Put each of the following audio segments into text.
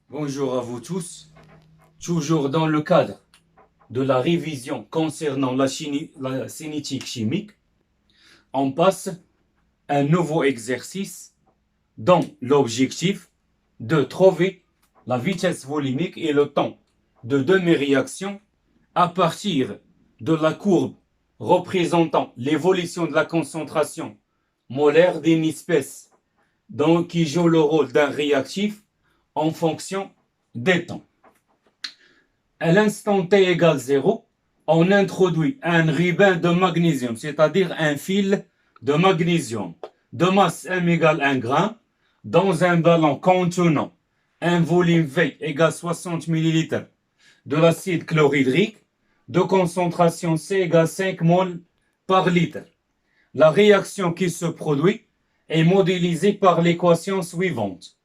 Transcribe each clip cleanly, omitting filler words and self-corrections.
Bonjour à vous tous. Toujours dans le cadre de la révision concernant la cinétique chimique, on passe à un nouveau exercice dont l'objectif de trouver la vitesse volumique et le temps de demi-réaction à partir de la courbe représentant l'évolution de la concentration molaire d'une espèce qui joue le rôle d'un réactif en fonction des temps. À l'instant t égale 0, on introduit un ruban de magnésium, c'est-à-dire un fil de magnésium de masse M égale 1 gramme dans un ballon contenant un volume V égale 60 ml de l'acide chlorhydrique de concentration C égale 5 mol par litre. La réaction qui se produit est modélisée par l'équation suivante.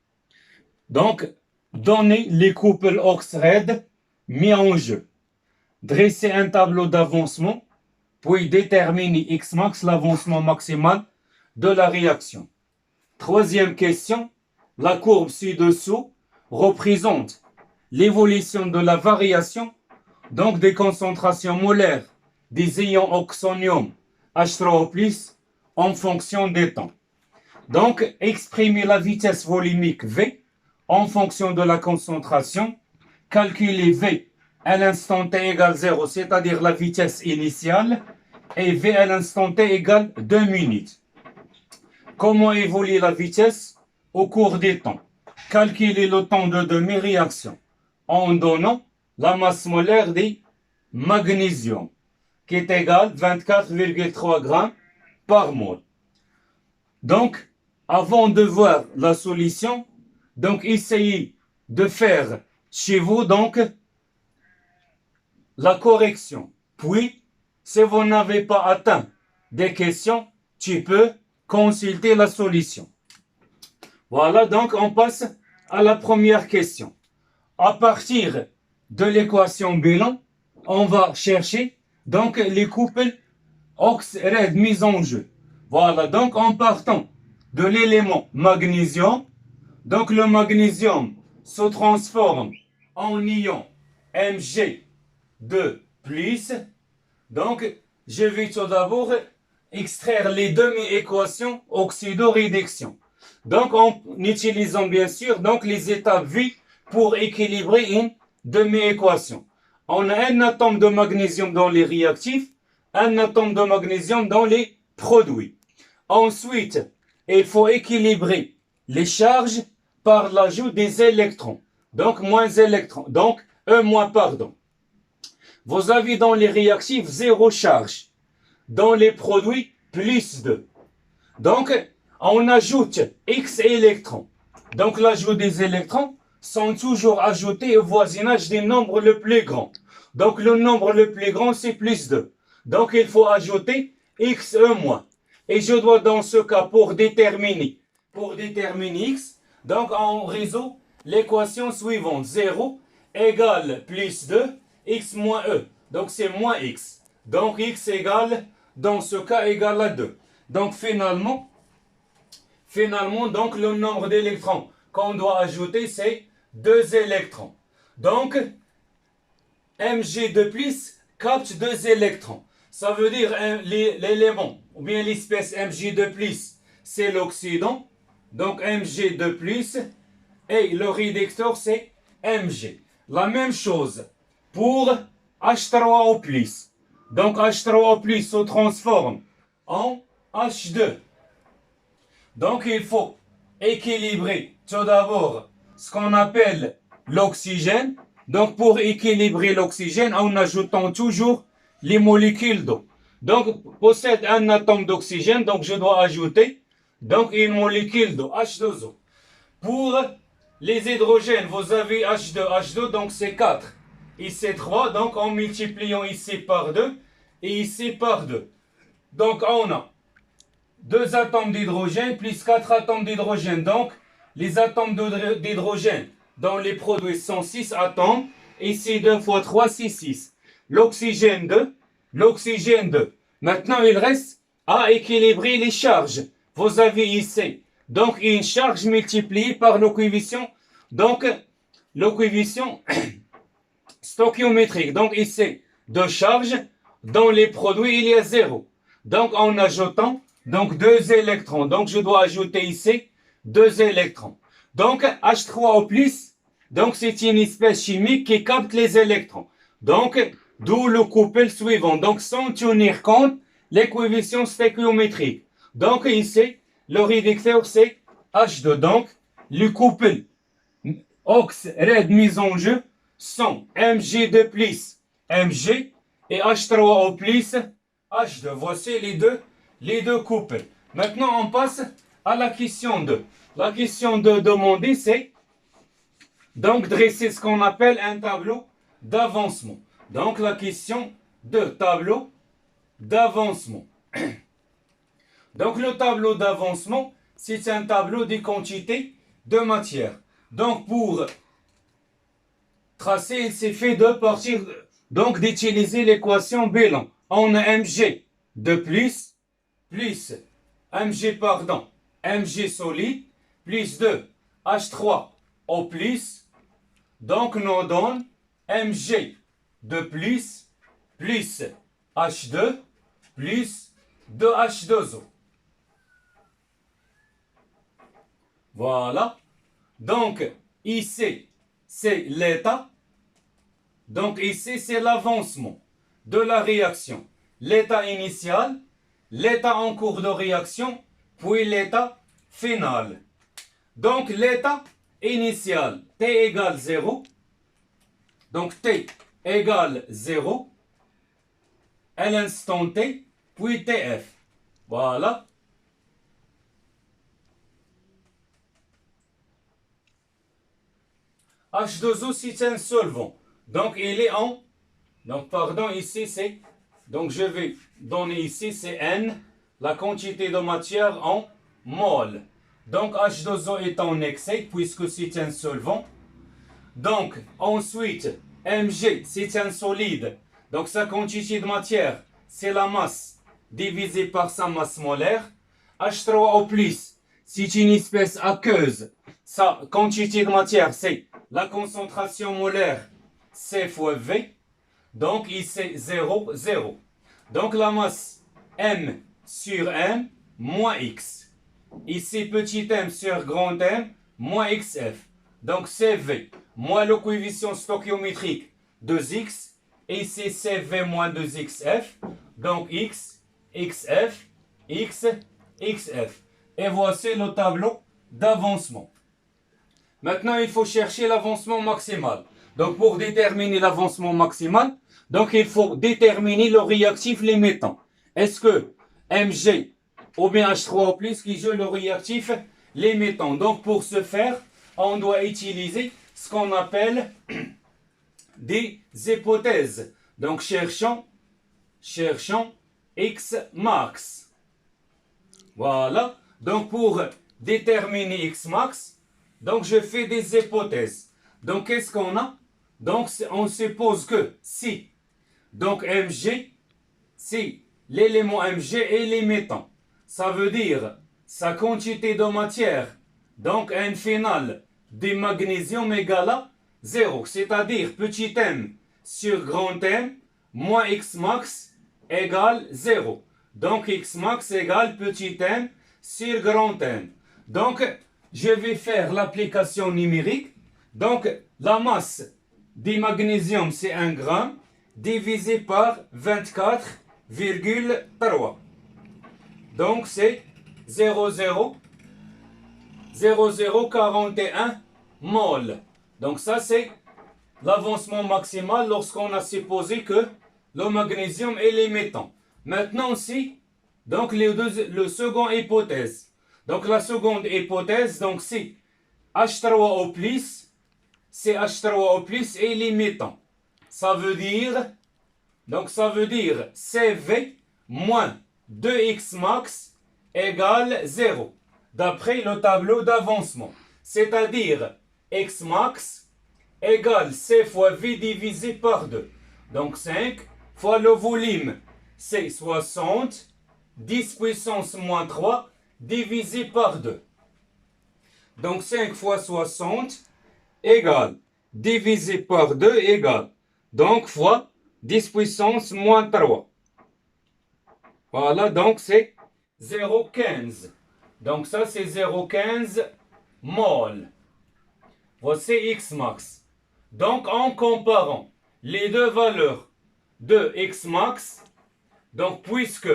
Donc, donner les couples OX-RED mis en jeu. Dresser un tableau d'avancement, puis déterminer X max, l'avancement maximal de la réaction. Troisième question, la courbe ci-dessous représente l'évolution de la variation, donc des concentrations molaires des ions oxonium H3O+, en fonction des temps. Donc, exprimer la vitesse volumique V en fonction de la concentration, calculer V à l'instant t égale 0, c'est-à-dire la vitesse initiale, et V à l'instant t égale 2 minutes. Comment évolue la vitesse au cours des temps? Calculer le temps de demi-réaction en donnant la masse molaire des magnésium, qui est égale 24,3 grammes par mol. Donc, avant de voir la solution, donc essayez de faire chez vous donc la correction. Puis, si vous n'avez pas atteint des questions, tu peux consulter la solution. Voilà, donc on passe à la première question. À partir de l'équation bilan, on va chercher donc les couples OX-RED mis en jeu. Voilà, donc en partant de l'élément magnésium, donc le magnésium se transforme en ion Mg2+. Donc, je vais tout d'abord extraire les demi-équations oxydoréduction. Donc, en utilisant bien sûr donc, les étapes V pour équilibrer une demi-équation. On a un atome de magnésium dans les réactifs, un atome de magnésium dans les produits. Ensuite, il faut équilibrer les charges par l'ajout des électrons. Donc, moins électrons. Donc, pardon. Vous avez dans les réactifs 0 charge. Dans les produits, plus 2. Donc, on ajoute X électrons. Donc, l'ajout des électrons sont toujours ajoutés au voisinage des nombres le plus grand. Donc, le nombre le plus grand, c'est plus 2. Donc, il faut ajouter X1-. Et je dois, dans ce cas, pour déterminer X, donc on résout l'équation suivante. 0 égale plus 2, X moins E. Donc, c'est moins X. Donc, X égale, dans ce cas, égale à 2. Donc, finalement, donc, le nombre d'électrons qu'on doit ajouter, c'est 2 électrons. Donc, Mg2+, capte 2 électrons. Ça veut dire l'élément, ou bien l'espèce Mg2+, c'est l'oxydant. Donc, Mg2+, et le réducteur, c'est Mg. La même chose pour H3O+. Donc, H3O+, se transforme en H2. Donc, il faut équilibrer tout d'abord ce qu'on appelle l'oxygène. Donc, pour équilibrer l'oxygène, en ajoutant toujours les molécules d'eau. Donc, possède un atome d'oxygène, donc je dois ajouter donc une molécule d'eau, H2O. Pour les hydrogènes, vous avez H2, donc c'est 4. Ici 3, donc en multipliant ici par 2 et ici par 2. Donc, on a 2 atomes d'hydrogène plus 4 atomes d'hydrogène. Donc, les atomes d'hydrogène dans les produits sont 6 atomes. Ici, 2 fois 3, c'est 6. L'oxygène 2. Maintenant, il reste à équilibrer les charges. Vous avez ici, donc, une charge multipliée par le coefficient, donc, le coefficient stoichiométrique. Donc ici, de charge, dans les produits, il y a 0. Donc en ajoutant donc 2 électrons. Donc je dois ajouter ici 2 électrons. Donc H3O+, donc c'est une espèce chimique qui capte les électrons. Donc d'où le couple suivant. Donc sans tenir compte les coefficients stoichiométriques. Donc ici, le réducteur c'est H2. Donc le couple ox red mis en jeu sont Mg2 plus Mg et H3O plus H2. Voici les deux couples. Maintenant, on passe à la question 2. La question 2 demandée, c'est donc dresser ce qu'on appelle un tableau d'avancement. Donc la question 2, tableau d'avancement. Donc le tableau d'avancement, c'est un tableau des quantités de matière. Donc pour tracer, il s'est fait de partir donc d'utiliser l'équation Bélan. On a Mg de plus Mg solide plus 2 H3O plus, donc nous donne Mg de plus H2 plus 2H2O. Voilà. Donc ici c'est l'état. Donc ici c'est l'avancement de la réaction. L'état initial, l'état en cours de réaction, puis l'état final. Donc l'état initial, T égale 0. Donc T égale 0 à l'instant T, puis TF. Voilà. H2O, c'est un solvant. Donc il est en... Donc pardon, ici c'est... Donc je vais donner ici, c'est N, la quantité de matière en mol. Donc H2O est en excès, puisque c'est un solvant. Donc ensuite, Mg, c'est un solide. Donc sa quantité de matière, c'est la masse divisée par sa masse molaire. H3O+, c'est une espèce aqueuse. Sa quantité de matière, c'est la concentration molaire C fois V. Donc ici 0, 0. Donc la masse M sur M moins X. Ici petit m sur grand M moins XF. Donc CV moins le coefficient stoichiométrique 2X. Et ici CV moins 2XF. Donc X, XF, X, XF. Et voici le tableau d'avancement. Maintenant, il faut chercher l'avancement maximal. Donc, pour déterminer l'avancement maximal, donc il faut déterminer le réactif limitant. Est-ce que Mg ou bien H3O+ qui joue le réactif limitant? Donc, pour ce faire, on doit utiliser ce qu'on appelle des hypothèses. Donc, cherchons X max. Voilà. Donc, pour déterminer X max, donc je fais des hypothèses. Donc, qu'est-ce qu'on a? Donc, on suppose que si, donc Mg, si l'élément Mg est limitant, ça veut dire sa quantité de matière, donc N final du magnésium égale à 0, c'est-à-dire petit m sur grand M moins X max égale 0. Donc X max égale petit m sur grand M. Donc, je vais faire l'application numérique. Donc, la masse du magnésium, c'est 1 gramme, divisé par 24,3. Donc, c'est 0,0041 mol. Donc, ça, c'est l'avancement maximal lorsqu'on a supposé que le magnésium est limitant. Maintenant, si, donc, le second hypothèse. Donc, la seconde hypothèse, donc, si H3O+, c'est H3O+, est limitant. Ça veut dire CV moins 2X max égale 0. D'après le tableau d'avancement. C'est-à-dire X max égale C fois V divisé par 2. Donc 5 fois le volume, c'est 60, 10 puissance moins 3 divisé par 2. Donc 5 fois 60 égale divisé par 2 égale, donc fois 10 puissance moins 3. Voilà, donc c'est 0,15. Donc ça, c'est 0,15 mol. Voici X max. Donc en comparant les deux valeurs de X max, donc puisque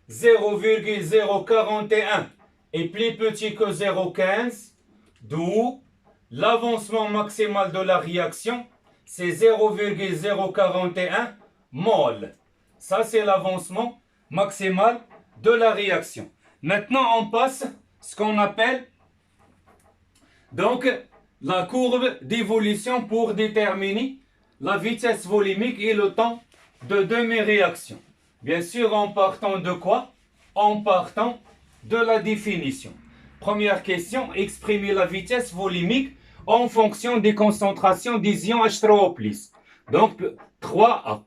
0,041 est plus petit que 0,15, d'où l'avancement maximal de la réaction, c'est 0,041 mol. Ça, c'est l'avancement maximal de la réaction. Maintenant, on passe à ce qu'on appelle donc la courbe d'évolution pour déterminer la vitesse volumique et le temps de demi-réaction. Bien sûr, en partant de quoi? En partant de la définition. Première question, exprimer la vitesse volumique en fonction des concentrations des ions H3O+. Donc, 3A.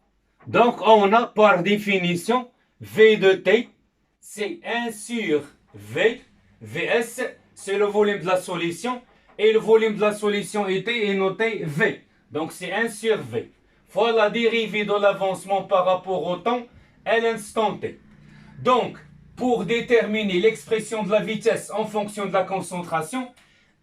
Donc, on a par définition V de T, c'est 1 sur V. Vs, c'est le volume de la solution. Et le volume de la solution est noté V. Donc, c'est 1 sur V. Fois la dérivée de l'avancement par rapport au temps à l'instant T. Donc, pour déterminer l'expression de la vitesse en fonction de la concentration,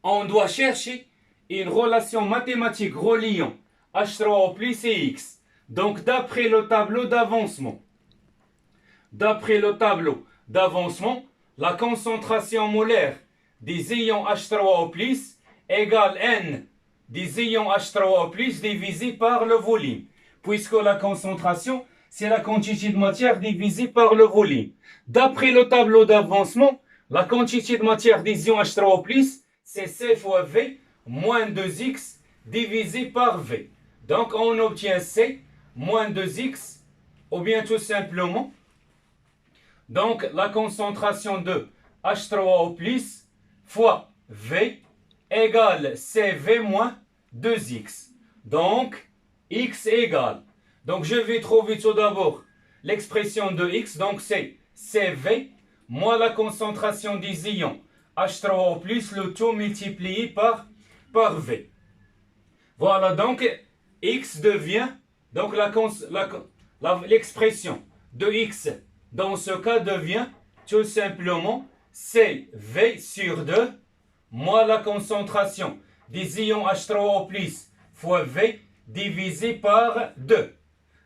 on doit chercher une relation mathématique reliant H3O plus et X. Donc, d'après le tableau d'avancement, la concentration molaire des ions H3O plus égale N des ions H3O plus divisé par le volume. Puisque la concentration, c'est la quantité de matière divisée par le volume. D'après le tableau d'avancement, la quantité de matière des ions H3O plus, c'est C fois V moins 2X divisé par V. Donc, on obtient C moins 2X, ou bien tout simplement, donc la concentration de H3O plus fois V égale CV moins 2X. Donc, X égale. Donc, je vais trouver tout d'abord l'expression de X. Donc, c'est CV moins la concentration des ions H3O plus, le tout multiplié par V. Voilà, donc X devient, donc l'expression de X dans ce cas devient tout simplement CV sur 2 moins la concentration des ions H3O plus fois V divisé par 2.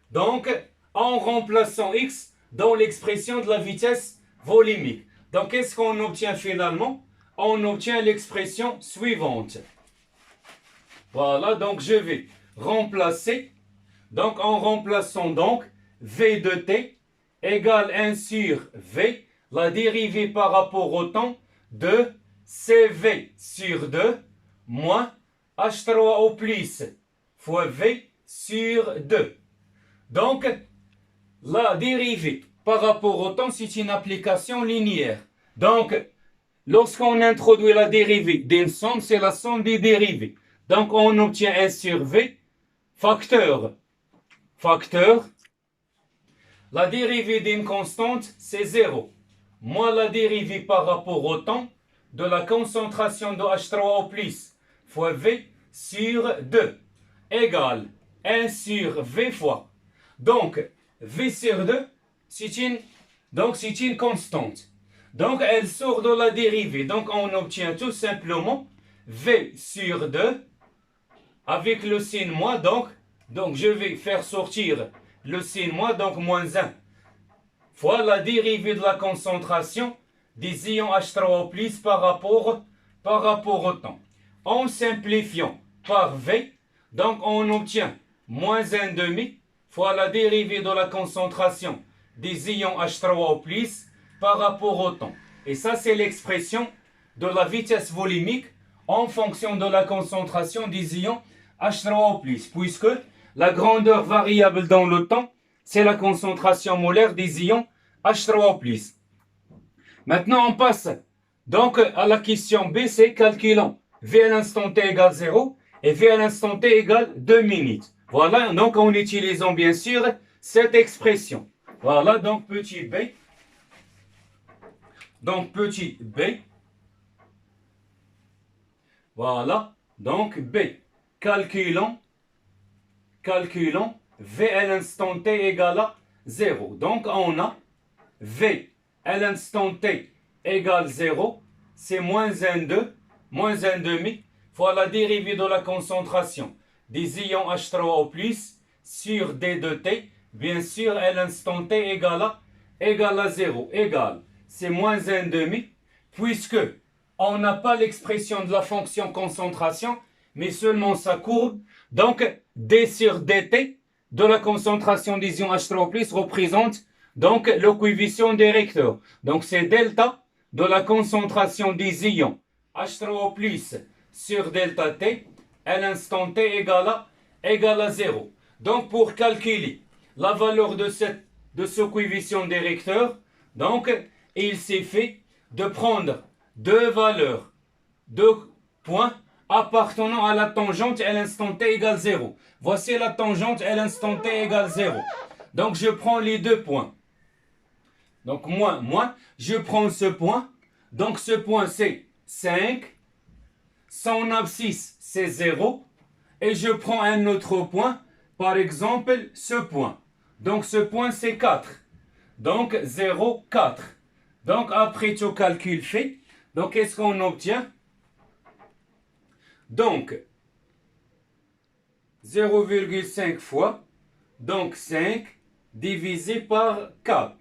Donc, en remplaçant X dans l'expression de la vitesse volumique. Donc, qu'est-ce qu'on obtient finalement? On obtient l'expression suivante. Voilà, donc je vais remplacer. Donc, en remplaçant donc V de T égale 1 sur V, la dérivée par rapport au temps de CV sur 2 moins H3O plus fois V sur 2. Donc, la dérivée par rapport au temps, c'est une application linéaire. Donc, lorsqu'on introduit la dérivée d'une somme, c'est la somme des dérivées. Donc, on obtient 1 sur V, facteur. La dérivée d'une constante, c'est 0. Moins la dérivée par rapport au temps de la concentration de H3O plus fois V sur 2 égale 1 sur V fois. Donc, V sur 2, c'est une constante. Donc, elle sort de la dérivée. Donc, on obtient tout simplement V sur 2 avec le signe moins. Donc, je vais faire sortir le signe moins, donc moins 1 fois la dérivée de la concentration des ions H3O plus par rapport au temps. En simplifiant par V, donc on obtient moins 1,5 fois la dérivée de la concentration des ions H3O plus par rapport au temps. Et ça, c'est l'expression de la vitesse volumique en fonction de la concentration des ions H3O plus, puisque la grandeur variable dans le temps, c'est la concentration molaire des ions H3O plus. Maintenant, on passe donc à la question B, c'est calculons V à l'instant T égale 0 et V à l'instant T égale 2 minutes. Voilà, donc en utilisant bien sûr cette expression. Voilà, donc petit b. Voilà. Donc, B. Calculons V à l'instant t égale à 0. Donc, on a V à l'instant t égale 0. C'est moins 1,2, moins 1,5 fois la dérivée de la concentration des ions H3O+, sur D de T, bien sûr, à l'instant T égale à 0, égale, c'est moins 1,5, puisque on n'a pas l'expression de la fonction concentration, mais seulement sa courbe. Donc, D sur dt de la concentration des ions H3O+, représente donc le coefficient directeur. Donc, c'est delta de la concentration des ions H3O+, sur delta T, à l'instant T égale à 0. Donc, pour calculer la valeur de ce coefficient directeur, donc, il s'est fait de prendre deux valeurs, deux points appartenant à la tangente à l'instant T égale 0. Voici la tangente à l'instant T égale 0. Donc, je prends les deux points. Donc, moi, je prends ce point. Donc, ce point, c'est 5. Son abscisse, c'est 0. Et je prends un autre point, par exemple, ce point. Donc, ce point, c'est 4. Donc, 0, 4. Donc, après tout calcul fait, donc, qu'est-ce qu'on obtient? Donc, 0,5 fois, donc 5 divisé par 4.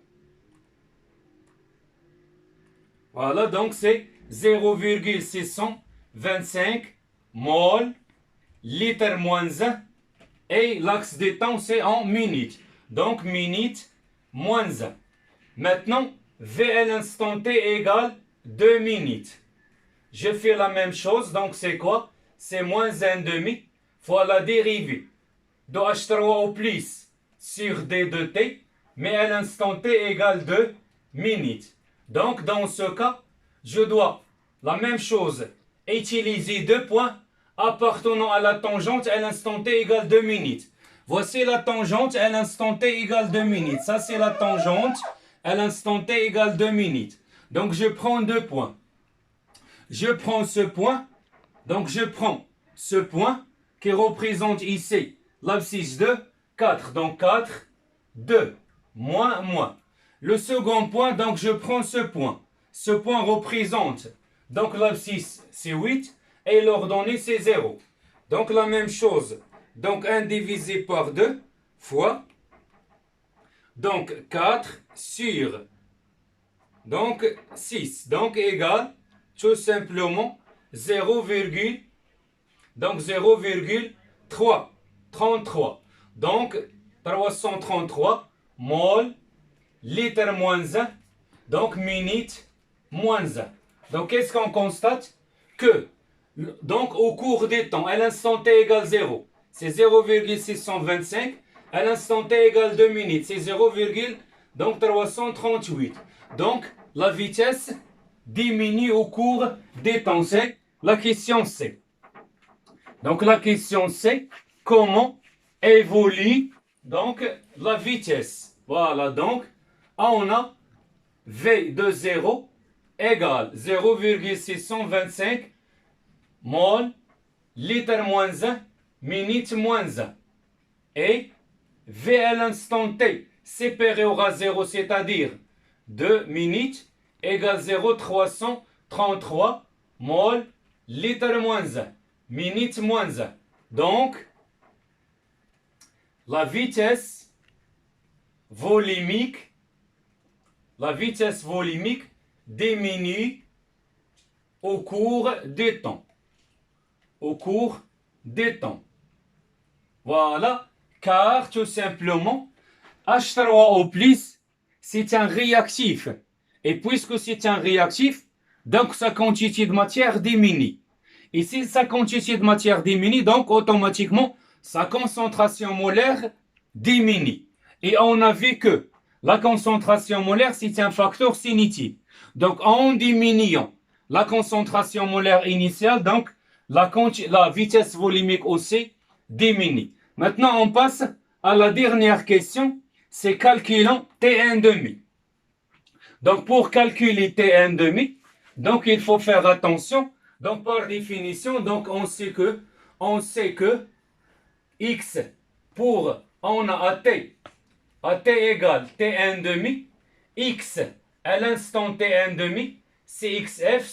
Voilà, donc c'est 0,625 mol, litre moins 1. Et l'axe des temps, c'est en minutes. Donc, minutes moins 1. Maintenant, V à l'instant T égale 2 minutes. Je fais la même chose, donc c'est quoi? C'est moins 1,5 fois la dérivée de H3O plus sur D de T, mais à l'instant T égale 2 minutes. Donc, dans ce cas, je dois la même chose, utiliser deux points appartenant à la tangente à l'instant T égale 2 minutes. Voici la tangente à l'instant T égale 2 minutes. Ça, c'est la tangente à l'instant T égale 2 minutes. Donc, je prends deux points. Je prends ce point. Donc, je prends ce point qui représente ici l'abscisse de 4. Donc, 4, 2, moins. Le second point, donc, je prends ce point. Ce point représente, donc, l'abscisse, c'est 8. Et l'ordonnée, c'est 0. Donc, la même chose. Donc, 1 divisé par 2 fois. Donc, 4 sur, donc, 6. Donc, égale, tout simplement, 0,33. Donc, 333 mol, litre moins 1, donc minute moins 1. Donc, qu'est-ce qu'on constate? Que, donc, au cours des temps, à l'instant t égale 0, c'est 0,625. À l'instant t égale 2 minutes, c'est 0,338. Donc, la vitesse diminue au cours des temps. C'est la question C. Donc, la question C, comment évolue donc la vitesse? Voilà, donc, on a V de 0 égale 0,625 mol, litre moins 1, minute moins 1. Et V à l'instant T supérieur à 0, c'est-à-dire 2 minutes, égale 0,333 mol, litre moins 1, minute moins 1. Donc, la vitesse volumique diminue au cours des temps. Voilà, car tout simplement, H3O+, c'est un réactif. Et puisque c'est un réactif, donc sa quantité de matière diminue. Et si sa quantité de matière diminue, donc automatiquement, sa concentration molaire diminue. Et on a vu que la concentration molaire, c'est un facteur cinétique. Donc, en diminuant la concentration molaire initiale, donc la vitesse volumique aussi diminue. Maintenant, on passe à la dernière question, c'est calculons T1,5. Donc, pour calculer T1,5, donc il faut faire attention Donc, par définition, donc on sait que x on a at égale t1 demi, x à l'instant t1 demi, c'est xf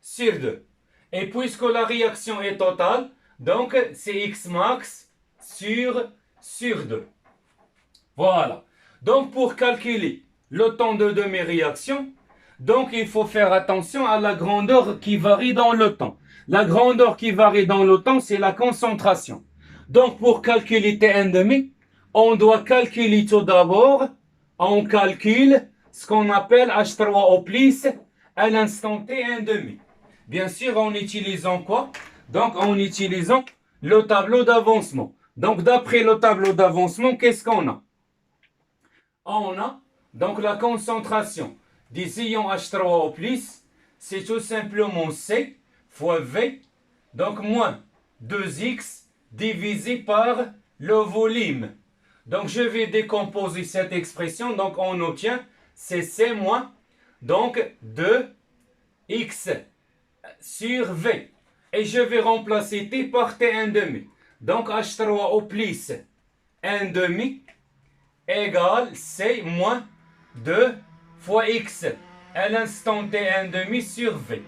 sur 2. Et puisque la réaction est totale, donc c'est x max sur 2. Voilà. Donc pour calculer le temps de demi-réaction, donc il faut faire attention à la grandeur qui varie dans le temps. La grandeur qui varie dans le temps, c'est la concentration. Donc pour calculer T1 demi, on doit calculer tout d'abord, on calcule ce qu'on appelle H3 au plus à l'instant T1 demi. Bien sûr, en utilisant quoi? Donc en utilisant le tableau d'avancement. Donc d'après le tableau d'avancement, qu'est-ce qu'on a? On a donc la concentration des ions H3 au plus, c'est tout simplement C fois V, donc moins 2x divisé par le volume. Donc je vais décomposer cette expression, donc on obtient c'est C moins donc 2x sur V. Et je vais remplacer T par T1 demi. Donc H3 au plus 1 demi égale C moins 2 fois X à l'instant T1 demi sur V.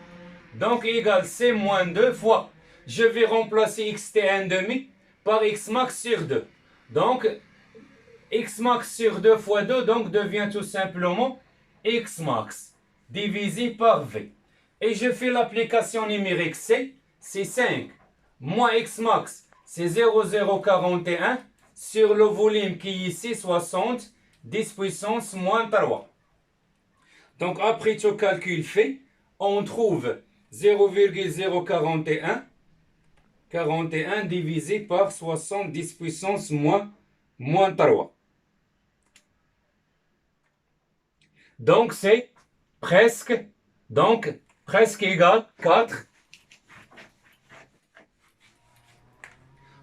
Donc égale C moins 2 fois, je vais remplacer XT1 demi par X max sur 2. Donc X max sur 2 fois 2 donc devient tout simplement X max divisé par V. Et je fais l'application numérique C, c'est 5 moins X max, c'est 0,041 sur le volume qui est ici 60, 10 puissance moins 3. Donc après tout calcul fait, on trouve 0,041 divisé par 60, 10 puissance moins 3. Donc c'est presque égal 4.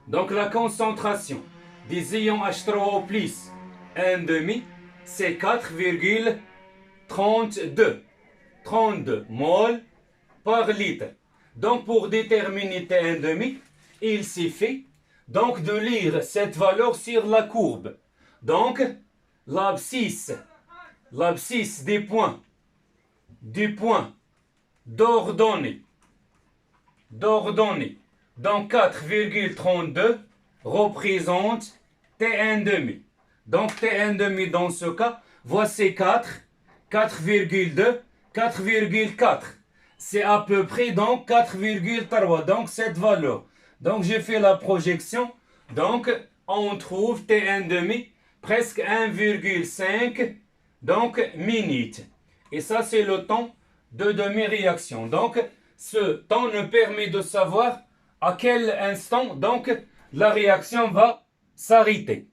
Donc la concentration des ions H3 au plus 1 demi, c'est 4,32 mol par litre. Donc pour déterminer T1 demi, il suffit donc de lire cette valeur sur la courbe. Donc l'abscisse du point d'ordonnée. Donc 4,32 représente T1 demi. Donc T1 demi dans ce cas, voici 4,2, 4,4. C'est à peu près donc 4,3. Donc cette valeur. Donc je fais la projection. Donc on trouve T1 demi presque 1,5 donc minutes. Et ça c'est le temps de demi-réaction. Donc ce temps nous permet de savoir à quel instant donc la réaction va s'arrêter.